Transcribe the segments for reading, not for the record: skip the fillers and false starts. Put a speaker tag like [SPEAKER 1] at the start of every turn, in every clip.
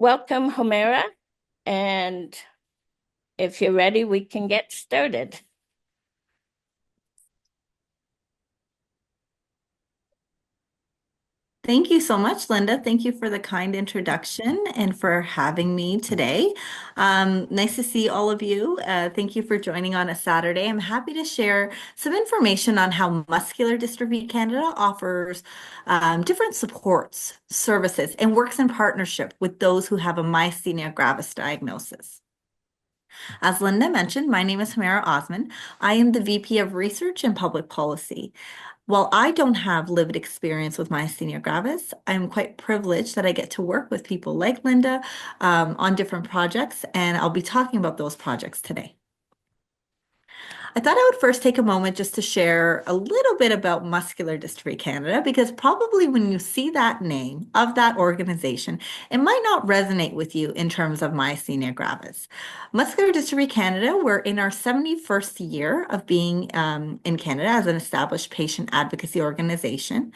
[SPEAKER 1] Welcome, Homira. And if you're ready, we can get started.
[SPEAKER 2] Thank you so much, Linda. Thank you for the kind introduction and for having me today. Nice to see all of you. Thank you for joining on a Saturday. I'm happy to share some information on how Muscular Dystrophy Canada offers different supports, services, and works in partnership with those who have a myasthenia gravis diagnosis. As Linda mentioned, my name is Homira Osman. I am the VP of Research and Public Policy. While I don't have lived experience with myasthenia gravis, I'm quite privileged that I get to work with people like Linda on different projects, and I'll be talking about those projects today. I thought I would first take a moment just to share a little bit about Muscular Dystrophy Canada, because probably when you see that name of that organization, it might not resonate with you in terms of myasthenia gravis. Muscular Dystrophy Canada, we're in our 71st year of being in Canada as an established patient advocacy organization.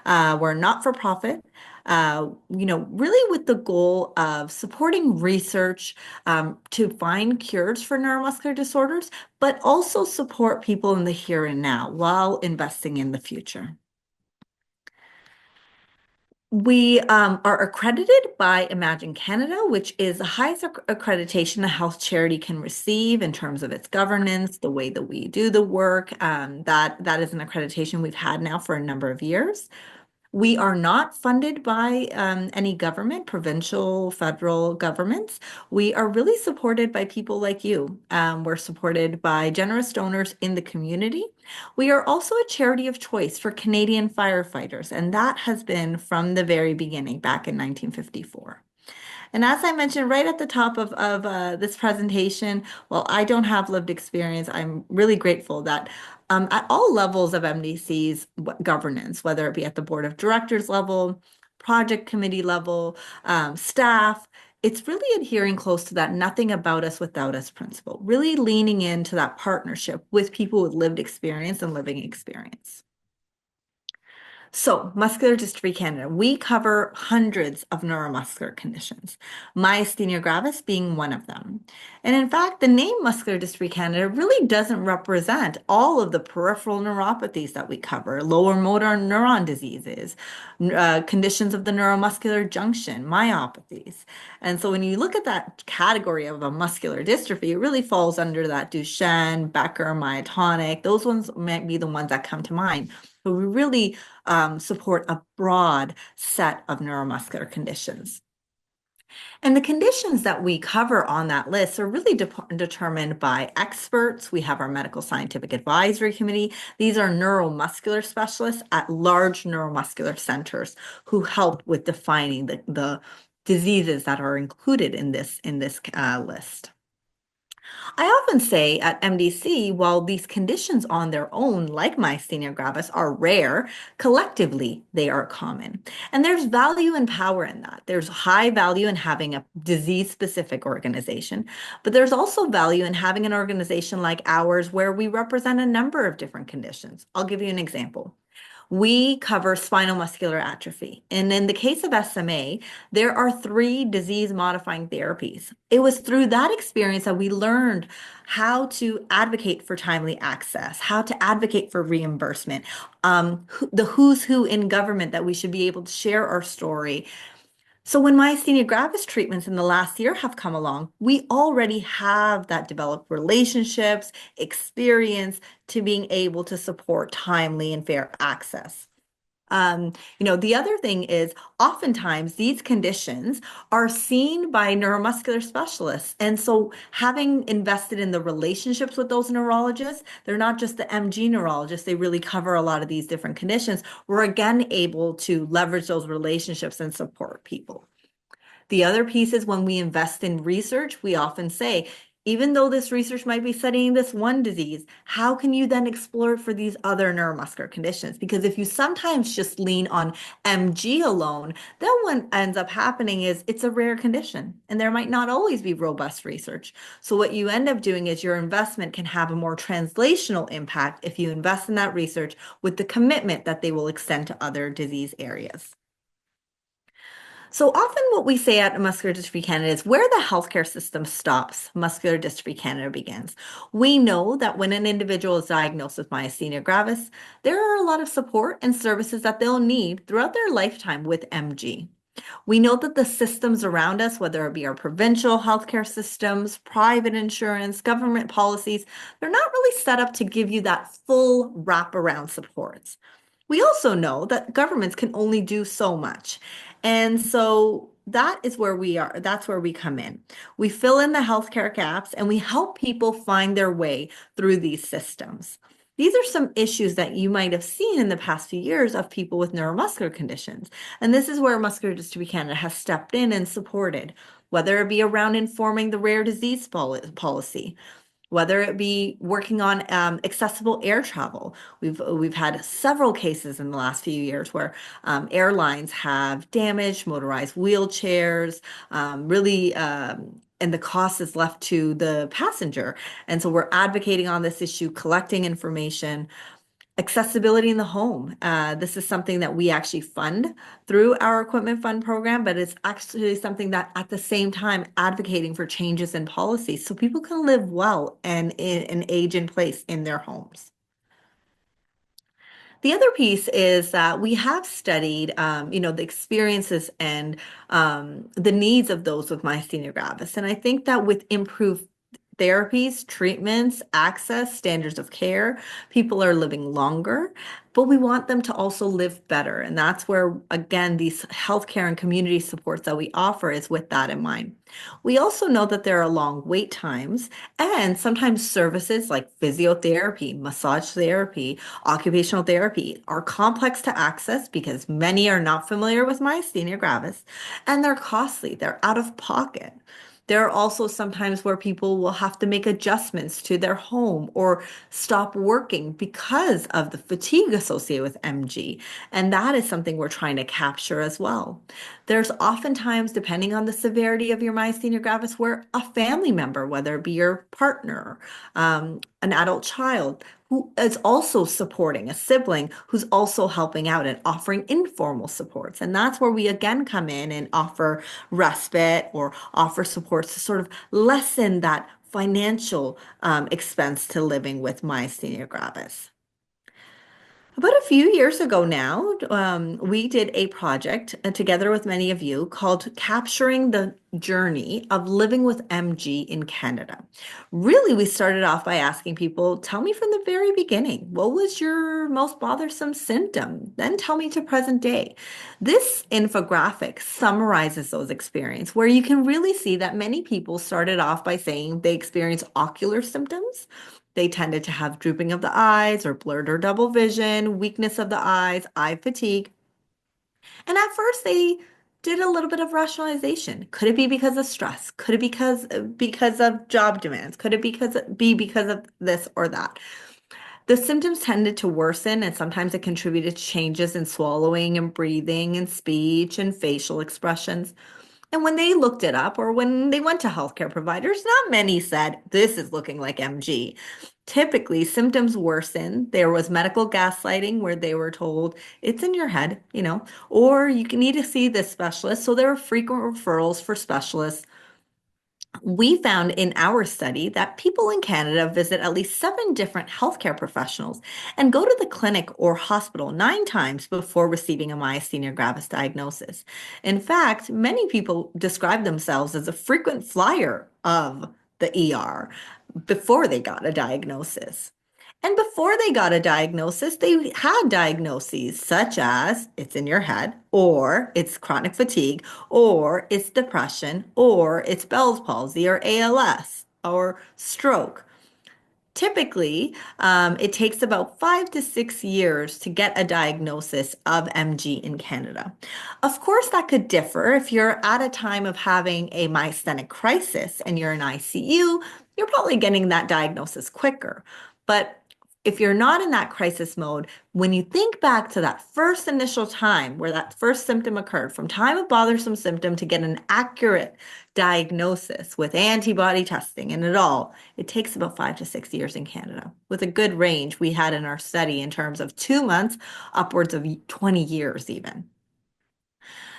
[SPEAKER 2] We're not for profit. Really with the goal of supporting research to find cures for neuromuscular disorders, but also support people in the here and now while investing in the future. We are accredited by Imagine Canada, which is the highest accreditation a health charity can receive in terms of its governance, the way that we do the work. That is an accreditation we've had now for a number of years. We are not funded by any government, provincial, federal governments. We are really supported by people like you. We're supported by generous donors in the community. We are also a charity of choice for Canadian firefighters, and that has been from the very beginning, back in 1954. And as I mentioned right at the top of this presentation, while I don't have lived experience, I'm really grateful that at all levels of MDC's governance, whether it be at the board of directors level, project committee level, staff, it's really adhering close to that nothing about us without us principle, really leaning into that partnership with people with lived experience and living experience. So, Muscular Dystrophy Canada, we cover hundreds of neuromuscular conditions, myasthenia gravis being one of them. And in fact, the name Muscular Dystrophy Canada really doesn't represent all of the peripheral neuropathies that we cover, lower motor neuron diseases, conditions of the neuromuscular junction, myopathies. And so when you look at that category of a muscular dystrophy, it really falls under that Duchenne, Becker, myotonic. Those ones might be the ones that come to mind. But we really support a broad set of neuromuscular conditions. And the conditions that we cover on that list are really determined by experts. We have our medical scientific advisory committee. These are neuromuscular specialists at large neuromuscular centers who help with defining the diseases that are included in this list. I often say at MDC, while these conditions on their own, like myasthenia gravis, are rare, collectively they are common. And there's value and power in that. There's high value in having a disease-specific organization, but there's also value in having an organization like ours where we represent a number of different conditions. I'll give you an example. We cover spinal muscular atrophy. And in the case of SMA, there are three disease modifying therapies. It was through that experience that we learned how to advocate for timely access, how to advocate for reimbursement, the who's who in government that we should be able to share our story. So when myasthenia gravis treatments in the last year have come along, we already have that developed relationships, experience to being able to support timely and fair access. The other thing is oftentimes these conditions are seen by neuromuscular specialists. And so having invested in the relationships with those neurologists, they're not just the MG neurologists, they really cover a lot of these different conditions. We're again able to leverage those relationships and support people. The other piece is when we invest in research, we often say, even though this research might be studying this one disease, how can you then explore it for these other neuromuscular conditions? Because if you sometimes just lean on MG alone, then what ends up happening is it's a rare condition and there might not always be robust research. So what you end up doing is your investment can have a more translational impact if you invest in that research with the commitment that they will extend to other disease areas. So often what we say at Muscular Dystrophy Canada is where the healthcare system stops, Muscular Dystrophy Canada begins. We know that when an individual is diagnosed with myasthenia gravis, there are a lot of support and services that they'll need throughout their lifetime with MG. We know that the systems around us, whether it be our provincial healthcare systems, private insurance, government policies, they're not really set up to give you that full wraparound supports. We also know that governments can only do so much. And so that is where we are. That's where we come in. We fill in the healthcare gaps and we help people find their way through these systems. These are some issues that you might have seen in the past few years of people with neuromuscular conditions. And this is where Muscular Dystrophy Canada has stepped in and supported, whether it be around informing the rare disease policy, whether it be working on accessible air travel. We've had several cases in the last few years where airlines have damaged motorized wheelchairs, and the cost is left to the passenger. And so we're advocating on this issue, collecting information. Accessibility in the home. This is something that we actually fund through our equipment fund program, but it's actually something that at the same time advocating for changes in policy so people can live well and age in place in their homes. The other piece is that we have studied, the experiences and the needs of those with myasthenia gravis. And I think that with improved therapies, treatments, access, standards of care, people are living longer, but we want them to also live better. And that's where, again, these healthcare and community supports that we offer is with that in mind. We also know that there are long wait times and sometimes services like physiotherapy, massage therapy, occupational therapy are complex to access because many are not familiar with myasthenia gravis and they're costly, they're out of pocket. There are also sometimes where people will have to make adjustments to their home or stop working because of the fatigue associated with MG. And that is something we're trying to capture as well. There's oftentimes, depending on the severity of your myasthenia gravis, where a family member, whether it be your partner, an adult child, who is also supporting a sibling who's also helping out and offering informal supports. And that's where we again come in and offer respite or offer supports to sort of lessen that financial expense to living with myasthenia gravis. About a few years ago now, we did a project together with many of you called Capturing the Journey of Living with MG in Canada. Really, we started off by asking people, tell me from the very beginning, what was your most bothersome symptom? Then tell me to present day. This infographic summarizes those experiences where you can really see that many people started off by saying they experienced ocular symptoms. They tended to have drooping of the eyes or blurred or double vision, weakness of the eyes, eye fatigue. And at first they did a little bit of rationalization. Could it be because of stress? Could it because of job demands? Could it be because of this or that? The symptoms tended to worsen, and sometimes it contributed to changes in swallowing and breathing and speech and facial expressions. And when they looked it up or when they went to healthcare providers, not many said, this is looking like MG. Typically, symptoms worsen. There was medical gaslighting where they were told it's in your head, or you need to see this specialist. So there were frequent referrals for specialists. We found in our study that people in Canada visit at least 7 different healthcare professionals and go to the clinic or hospital 9 times before receiving a myasthenia gravis diagnosis. In fact, many people describe themselves as a frequent flyer of the ER before they got a diagnosis. And before they got a diagnosis, they had diagnoses such as it's in your head, or it's chronic fatigue, or it's depression, or it's Bell's palsy, or ALS, or stroke. Typically, it takes about 5 to 6 years to get a diagnosis of MG in Canada. Of course, that could differ. If you're at a time of having a myasthenic crisis and you're in ICU, you're probably getting that diagnosis quicker. But if you're not in that crisis mode, when you think back to that first initial time where that first symptom occurred, from time of bothersome symptom to get an accurate diagnosis with antibody testing and it all, it takes about 5 to 6 years in Canada, with a good range we had in our study in terms of 2 months, upwards of 20 years even.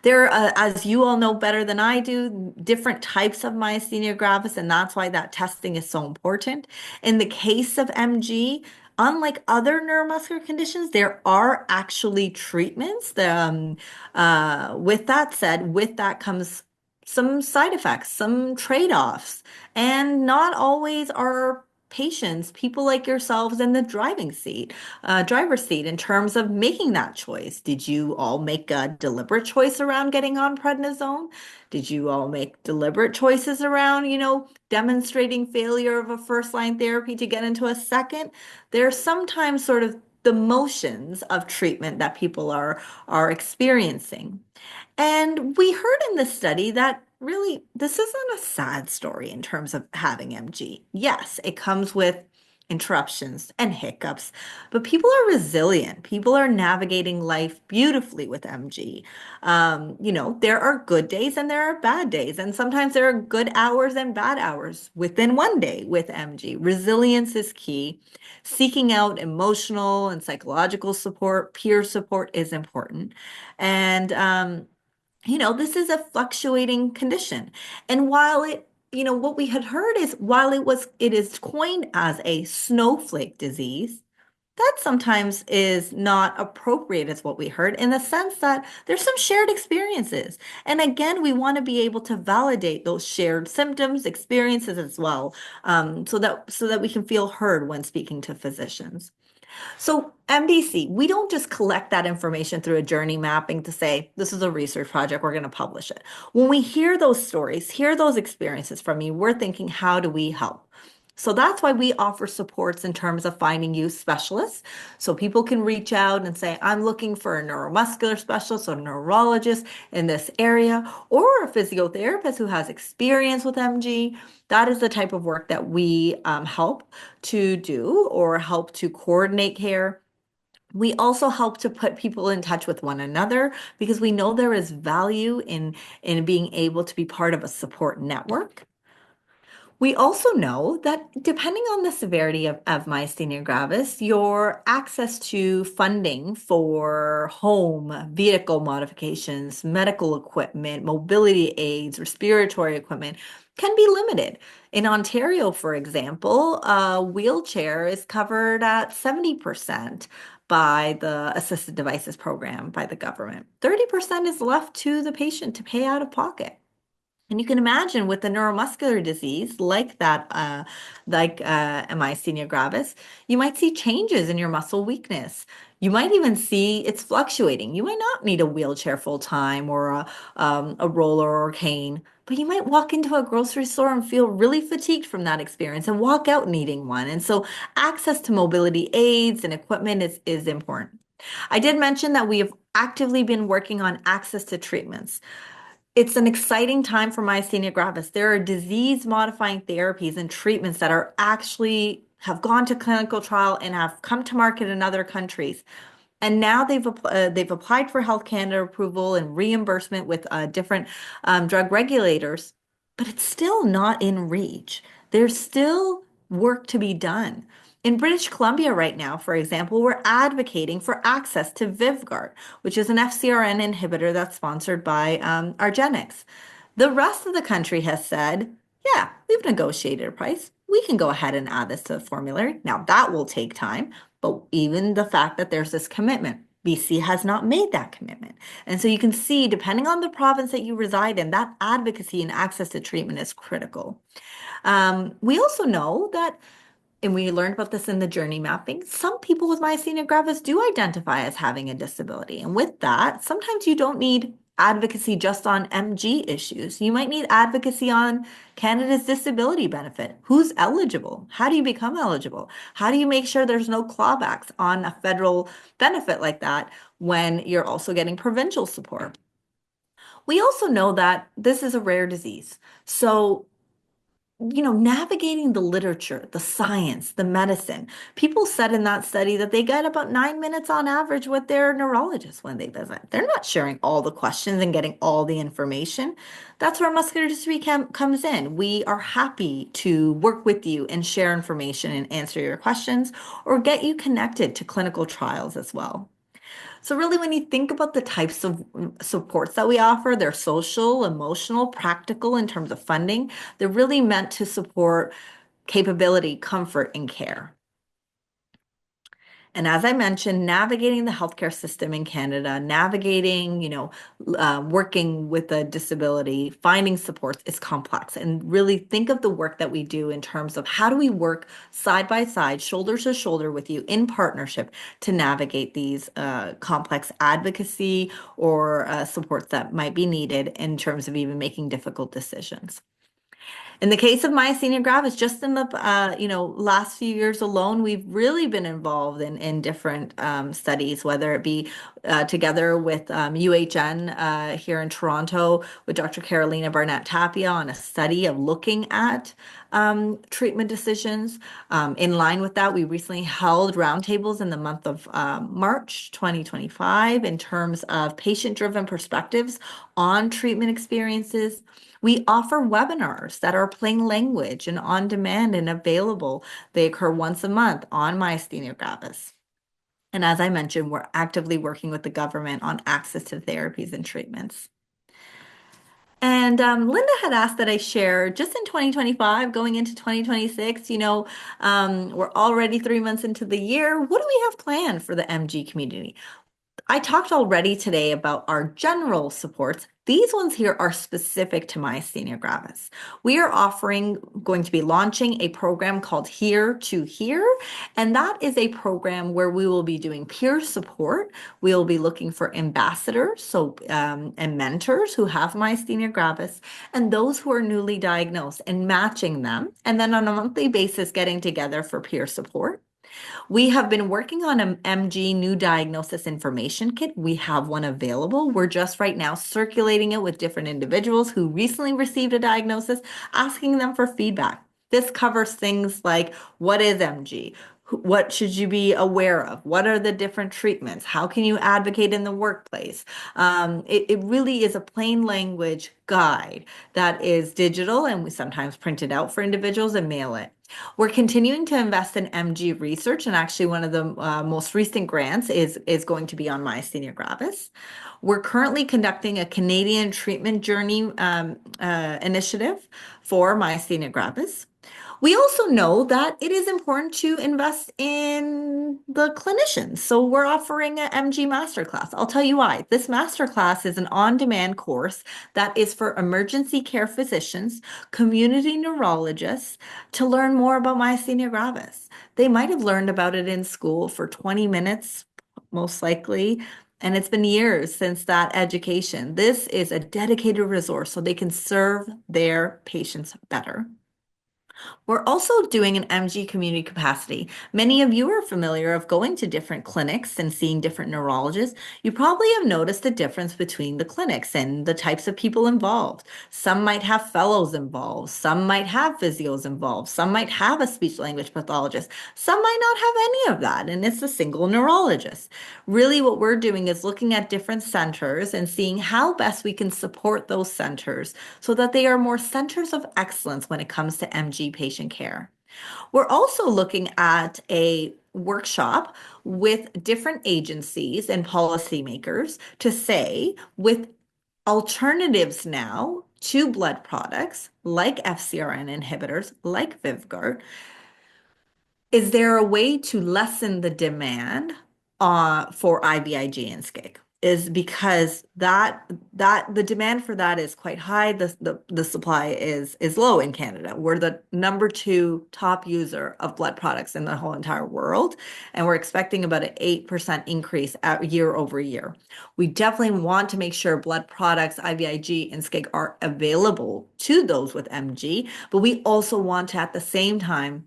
[SPEAKER 2] There are, as you all know better than I do, different types of myasthenia gravis, and that's why that testing is so important. In the case of MG, unlike other neuromuscular conditions, there are actually treatments. With that said, with that comes some side effects, some trade-offs, and not always are patients, people like yourselves in the driver's seat in terms of making that choice. Did you all make a deliberate choice around getting on prednisone? Did you all make deliberate choices around, demonstrating failure of a first line therapy to get into a second? There's sometimes sort of the motions of treatment that people are experiencing. And we heard in this study that really this isn't a sad story in terms of having MG. Yes, it comes with interruptions and hiccups, but people are resilient. People are navigating life beautifully with MG. There are good days and there are bad days, and sometimes there are good hours and bad hours within one day with MG. Resilience is key. Seeking out emotional and psychological support, peer support is important. And this is a fluctuating condition. And while what we had heard is while it is coined as a snowflake disease, that sometimes is not appropriate as what we heard in the sense that there's some shared experiences. And again, we want to be able to validate those shared symptoms, experiences as well, so that we can feel heard when speaking to physicians. So MDC, we don't just collect that information through a journey mapping to say, this is a research project, we're going to publish it. When we hear those stories, hear those experiences from you, we're thinking, how do we help? So that's why we offer supports in terms of finding youth specialists. So people can reach out and say, I'm looking for a neuromuscular specialist or neurologist in this area, or a physiotherapist who has experience with MG. That is the type of work that we help to do or help to coordinate care. We also help to put people in touch with one another because we know there is value in being able to be part of a support network. We also know that depending on the severity of myasthenia gravis, your access to funding for home, vehicle modifications, medical equipment, mobility aids, respiratory equipment can be limited. In Ontario, for example, a wheelchair is covered at 70% by the assisted devices program by the government. 30% is left to the patient to pay out of pocket. And you can imagine with a neuromuscular disease like that, myasthenia gravis, you might see changes in your muscle weakness. You might even see it's fluctuating. You might not need a wheelchair full time or a roller or cane, but you might walk into a grocery store and feel really fatigued from that experience and walk out needing one. And so access to mobility aids and equipment is important. I did mention that we have actively been working on access to treatments. It's an exciting time for myasthenia gravis. There are disease-modifying therapies and treatments that are actually have gone to clinical trial and have come to market in other countries. And now they've applied for Health Canada approval and reimbursement with different drug regulators, but it's still not in reach. There's still work to be done. In British Columbia right now, for example, we're advocating for access to Vyvgart, which is an FcRn inhibitor that's sponsored by argenx. The rest of the country has said, yeah, we've negotiated a price. We can go ahead and add this to the formulary. Now, that will take time, but even the fact that there's this commitment, BC has not made that commitment. And so you can see, depending on the province that you reside in, that advocacy and access to treatment is critical. We also know that, and we learned about this in the journey mapping, some people with myasthenia gravis do identify as having a disability. And with that, sometimes you don't need advocacy just on MG issues. You might need advocacy on Canada's disability benefit. Who's eligible? How do you become eligible? How do you make sure there's no clawbacks on a federal benefit like that when you're also getting provincial support? We also know that this is a rare disease. So navigating the literature, the science, the medicine. People said in that study that they get about 9 minutes on average with their neurologist when they visit. They're not sharing all the questions and getting all the information. That's where muscular dystrophy comes in. We are happy to work with you and share information and answer your questions or get you connected to clinical trials as well. So really, when you think about the types of supports that we offer, they're social, emotional, practical in terms of funding. They're really meant to support capability, comfort, and care. And as I mentioned, navigating the healthcare system in Canada, navigating, working with a disability, finding supports is complex. And really think of the work that we do in terms of how do we work side by side, shoulder to shoulder with you in partnership to navigate these complex advocacy or supports that might be needed in terms of even making difficult decisions. In the case of myasthenia gravis, just in the last few years alone, we've really been involved in different studies, whether it be together with UHN here in Toronto with Dr. Carolina Barnett Tapia on a study of looking at treatment decisions. In line with that, we recently held roundtables in the month of March 2025 in terms of patient-driven perspectives on treatment experiences. We offer webinars that are plain language and on demand and available. They occur once a month on myasthenia gravis. And as I mentioned, we're actively working with the government on access to therapies and treatments. And Linda had asked that I share just in 2025, going into 2026, we're already 3 months into the year. What do we have planned for the MG community? I talked already today about our general supports. These ones here are specific to myasthenia gravis. We are going to be launching a program called Here to Here, and that is a program where we will be doing peer support. We will be looking for ambassadors, and mentors who have myasthenia gravis, and those who are newly diagnosed, and matching them, and then on a monthly basis getting together for peer support. We have been working on an MG new diagnosis information kit. We have one available. We're just right now circulating it with different individuals who recently received a diagnosis, asking them for feedback. This covers things like what is MG? What should you be aware of? What are the different treatments? How can you advocate in the workplace? It really is a plain language guide that is digital, and we sometimes print it out for individuals and mail it. We're continuing to invest in MG research, and actually one of the most recent grants is going to be on myasthenia gravis. We're currently conducting a Canadian treatment journey initiative for myasthenia gravis. We also know that it is important to invest in the clinicians. So we're offering an MG masterclass. I'll tell you why. This masterclass is an on-demand course that is for emergency care physicians, community neurologists to learn more about myasthenia gravis. They might have learned about it in school for 20 minutes, most likely. And it's been years since that education. This is a dedicated resource so they can serve their patients better. We're also doing an MG community capacity. Many of you are familiar of going to different clinics and seeing different neurologists. You probably have noticed the difference between the clinics and the types of people involved. Some might have fellows involved. Some might have physios involved. Some might have a speech language pathologist. Some might not have any of that, and it's a single neurologist. Really, what we're doing is looking at different centers and seeing how best we can support those centers so that they are more centers of excellence when it comes to MG patient care. We're also looking at a workshop with different agencies and policymakers to say, with alternatives now to blood products like FcRn inhibitors, like Vyvgart, is there a way to lessen the demand for IVIG and SCIG? Is because that the demand for that is quite high. The supply is low in Canada. We're the number 2 top user of blood products in the whole entire world, and we're expecting about an 8% increase year over year. We definitely want to make sure blood products, IVIG and SCIG are available to those with MG, but we also want to at the same time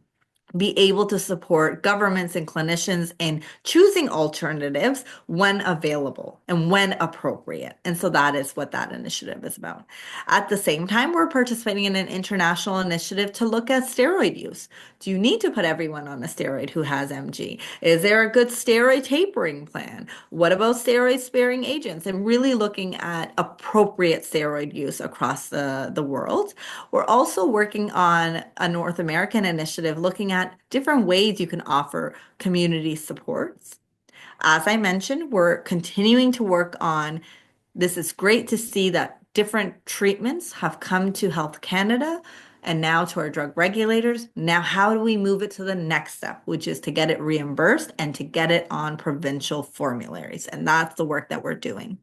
[SPEAKER 2] be able to support governments and clinicians in choosing alternatives when available and when appropriate. And so that is what that initiative is about. At the same time, we're participating in an international initiative to look at steroid use. Do you need to put everyone on a steroid who has MG? Is there a good steroid tapering plan? What about steroid sparing agents? And really looking at appropriate steroid use across the world. We're also working on a North American initiative looking at different ways you can offer community supports. As I mentioned, we're continuing to work on this. Is great to see that different treatments have come to Health Canada and now to our drug regulators. Now, how do we move it to the next step, which is to get it reimbursed and to get it on provincial formularies? And that's the work that we're doing.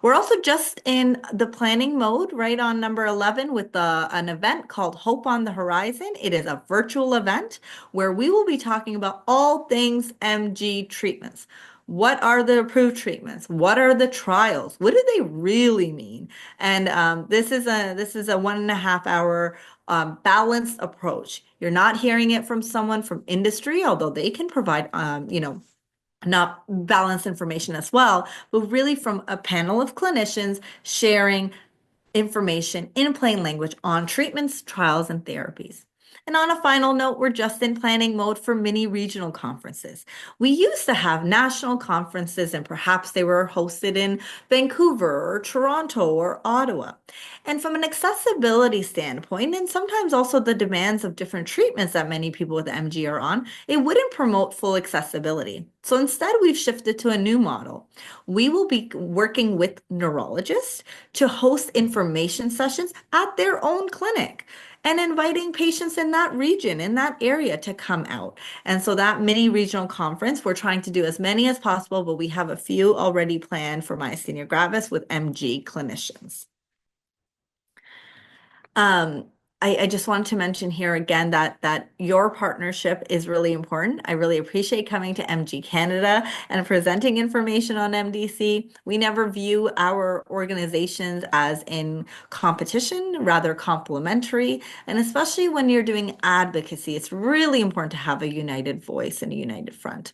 [SPEAKER 2] We're also just in the planning mode, right on number 11 with an event called Hope on the Horizon. It is a virtual event where we will be talking about all things MG treatments. What are the approved treatments? What are the trials? What do they really mean? And this is a 1.5 hour balanced approach. You're not hearing it from someone from industry, although they can provide not balanced information as well, but really from a panel of clinicians sharing information in plain language on treatments, trials, and therapies. And on a final note, we're just in planning mode for mini regional conferences. We used to have national conferences, and perhaps they were hosted in Vancouver or Toronto or Ottawa. And from an accessibility standpoint, and sometimes also the demands of different treatments that many people with MG are on, it wouldn't promote full accessibility. So instead, we've shifted to a new model. We will be working with neurologists to host information sessions at their own clinic and inviting patients in that region, in that area to come out. And so that mini regional conference, we're trying to do as many as possible, but we have a few already planned for myasthenia gravis with MG clinicians. Um, I just wanted to mention here again that your partnership is really important. I really appreciate coming to MG Canada and presenting information on MDC. We never view our organizations as in competition, rather complementary. And especially when you're doing advocacy, it's really important to have a united voice and a united front.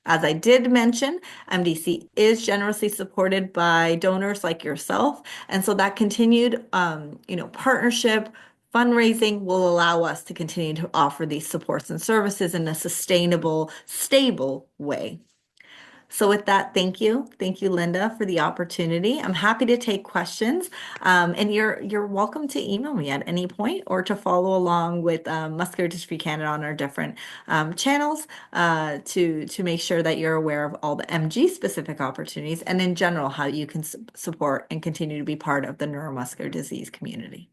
[SPEAKER 2] As I did mention, MDC is generously supported by donors like yourself. And so that continued, partnership, fundraising will allow us to continue to offer these supports and services in a sustainable, stable way. So with that, thank you. Thank you, Linda, for the opportunity. I'm happy to take questions. And you're welcome to email me at any point or to follow along with Muscular Dystrophy Canada on our different channels to make sure that you're aware of all the MG specific opportunities and in general how you can support and continue to be part of the neuromuscular disease community.